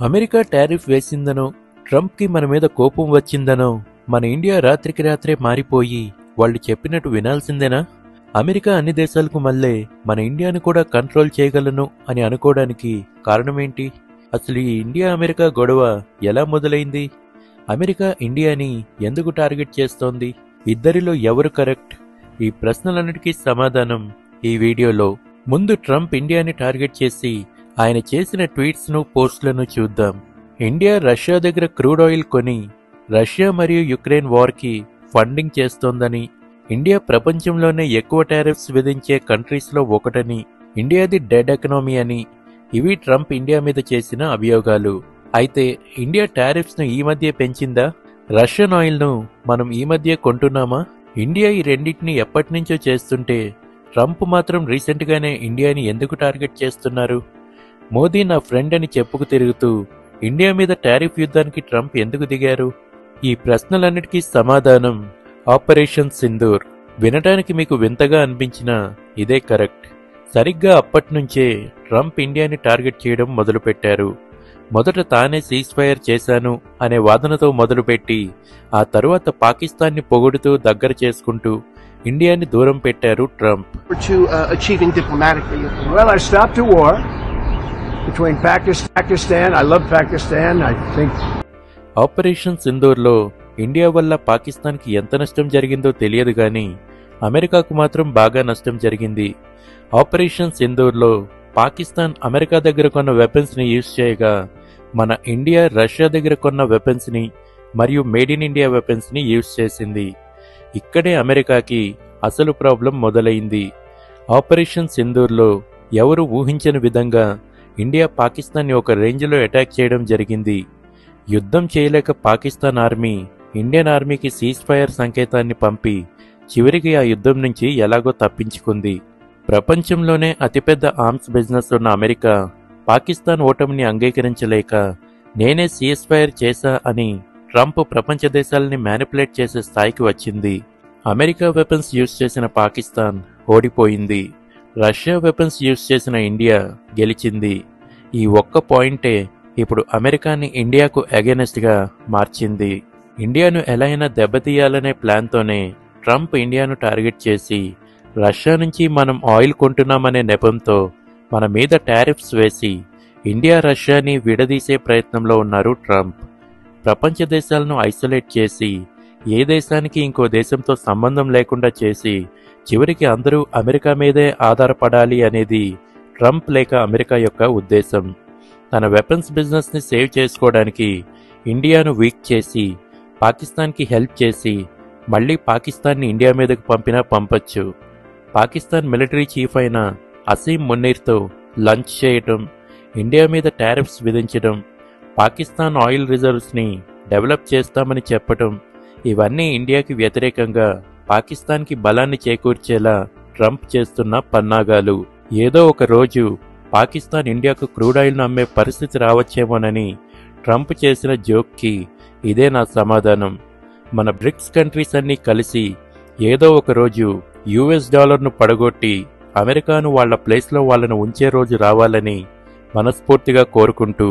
America tariff వేసిందనో, ట్రంప్కి మన మీద కోపం వచ్చిందనో మన ఇండియా రాత్రికి రాత్రే మారిపోయి వాళ్ళు చెప్పినట్టు వినాల్సిందేనా? అమెరికా అన్ని దేశాలకు మళ్ళే మన ఇండియాను కూడా కంట్రోల్ చేయగలను అని అనుకోవడానికి కారణమేంటి? అసలు ఈ ఇండియా అమెరికా గొడవ ఎలా మొదలైంది? అమెరికా ఇండియాని ఎందుకు టార్గెట్ చేస్తోంది? ఇద్దరిలో ఎవరు కరెక్ట్? ఈ ప్రశ్నలన్నిటికీ సమాధానం ఈ వీడియోలో. ముందు ట్రంప్ ఇండియాని టార్గెట్ చేసి ఆయన చేసిన ట్వీట్స్ ను, పోస్టులను చూద్దాం. ఇండియా రష్యా దగ్గర క్రూడ్ ఆయిల్ కొని రష్యా మరియు యుక్రెయిన్ వార్ కి ఫండింగ్ చేస్తోందని, ఇండియా ప్రపంచంలోనే ఎక్కువ టారిఫ్స్ విధించే కంట్రీస్ లో ఒకటని, ఇండియాది డెడ్ ఎకనామీ అని, ఇవి ట్రంప్ ఇండియా మీద చేసిన అభియోగాలు. అయితే ఇండియా టారిఫ్స్ ను ఈ మధ్య పెంచిందా? రష్యన్ ఆయిల్ ను మనం ఈ మధ్య కొంటున్నామా? ఇండియా ఈ రెండింటిని ఎప్పటినుంచో చేస్తుంటే ట్రంప్ మాత్రం రీసెంట్ గానే ఇండియాని ఎందుకు టార్గెట్ చేస్తున్నారు? మోదీ నా ఫ్రెండ్ అని చెప్పుకు తిరుగుతూ ఇండియా మీద టారిఫ్ యుద్ధానికి ట్రంప్ ఎందుకు దిగారు? ఈ ప్రశ్నలన్నిటికీ సమాధానం ఆపరేషన్ సింధూర్. వినటానికి మీకు వింతగా అనిపించినా ఇదే కరెక్ట్. సరిగ్గా అప్పట్నుంచే ట్రంప్ ఇండియాని టార్గెట్ చేయడం మొదలుపెట్టారు. మొదట తానే సీజ్ ఫైర్ చేశాను అనే వాదనతో మొదలుపెట్టి ఆ తరువాత పాకిస్తాన్ని పొగుడుతూ దగ్గర చేసుకుంటూ ఇండియాని దూరం పెట్టారు ట్రంప్. ఆపరేషన్ సింధూర్లో ఇండియా వల్ల పాకిస్తాన్కి ఎంత నష్టం జరిగిందో తెలియదు గాని అమెరికాకు మాత్రం బాగా నష్టం జరిగింది. ఆపరేషన్ సింధూర్లో పాకిస్తాన్ అమెరికా దగ్గర కొన్న వెపన్స్ ని యూజ్ చేయగా మన ఇండియా రష్యా దగ్గర కొన్న వెపన్స్ ని మరియు మేడ్ ఇన్ ఇండియా వెపన్స్ ని యూజ్ చేసింది. ఇక్కడే అమెరికాకి అసలు ప్రాబ్లం మొదలైంది. ఆపరేషన్ సింధూర్లో ఎవరు ఊహించని విధంగా ఇండియా పాకిస్తాన్ని ఒక రేంజ్లో అటాక్ చేయడం జరిగింది. యుద్ధం చేయలేక పాకిస్తాన్ ఆర్మీ ఇండియన్ ఆర్మీకి సీజ్ ఫైర్ సంకేతాన్ని పంపి చివరికి ఆ యుద్ధం నుంచి ఎలాగో తప్పించుకుంది. ప్రపంచంలోనే అతిపెద్ద ఆర్మ్స్ బిజినెస్ ఉన్న అమెరికా పాకిస్తాన్ ఓటమిని అంగీకరించలేక నేనే సీజ్ ఫైర్ చేశా అని ట్రంప్ ప్రపంచ దేశాలని మ్యానిపులేట్ చేసే స్థాయికి వచ్చింది. అమెరికా వెపన్స్ యూజ్ చేసిన పాకిస్తాన్ ఓడిపోయింది. రష్యా వెపన్స్ యూజ్ చేసిన ఇండియా గెలిచింది. ఈ ఒక్క పాయింటే ఇప్పుడు అమెరికాని ఇండియాకు అగెనెస్ట్ గా మార్చింది. ఇండియాను ఎలా అయినా దెబ్బతీయాలనే ప్లాన్తోనే ట్రంప్ ఇండియాను టార్గెట్ చేసి రష్యా నుంచి మనం ఆయిల్ కొంటున్నామనే నెపంతో మన మీద టారిఫ్స్ వేసి ఇండియా రష్యాని విడదీసే ప్రయత్నంలో ఉన్నారు ట్రంప్. ప్రపంచ దేశాలను ఐసోలేట్ చేసి ఏ దేశానికి ఇంకో దేశంతో సంబంధం లేకుండా చేసి చివరికి అందరూ అమెరికా మీదే ఆధారపడాలి అనేది ట్రంప్ లేక అమెరికా యొక్క ఉద్దేశం. తన వెపన్స్ బిజినెస్ ని సేవ్ చేసుకోవడానికి ఇండియాను వీక్ చేసి పాకిస్తాన్కి హెల్ప్ చేసి మళ్లీ పాకిస్తాన్ని ఇండియా మీదకు పంపినా పంపొచ్చు. పాకిస్తాన్ మిలిటరీ చీఫ్ అయిన అసీం మున్నీర్తో లంచ్ చేయటం, ఇండియా మీద టారిఫ్స్ విధించడం, పాకిస్తాన్ ఆయిల్ రిజర్వ్స్ ని డెవలప్ చేస్తామని చెప్పటం, ఇవన్నీ ఇండియాకి వ్యతిరేకంగా పాకిస్తాన్కి బలాన్ని చేకూర్చేలా ట్రంప్ చేస్తున్న పన్నాగాలు. ఏదో ఒక రోజు పాకిస్తాన్ ఇండియాకు క్రూడ్ ఆయిల్ ను అమ్మే పరిస్థితి రావచ్చేమోనని ట్రంప్ చేసిన జోక్కి ఇదే నా సమాధానం. మన బ్రిక్స్ కంట్రీస్ అన్నీ కలిసి ఏదో ఒక రోజు యుఎస్ డాలర్ను పడగొట్టి అమెరికాను వాళ్ల ప్లేస్లో వాళ్ళను ఉంచే రోజు రావాలని మనస్ఫూర్తిగా కోరుకుంటూ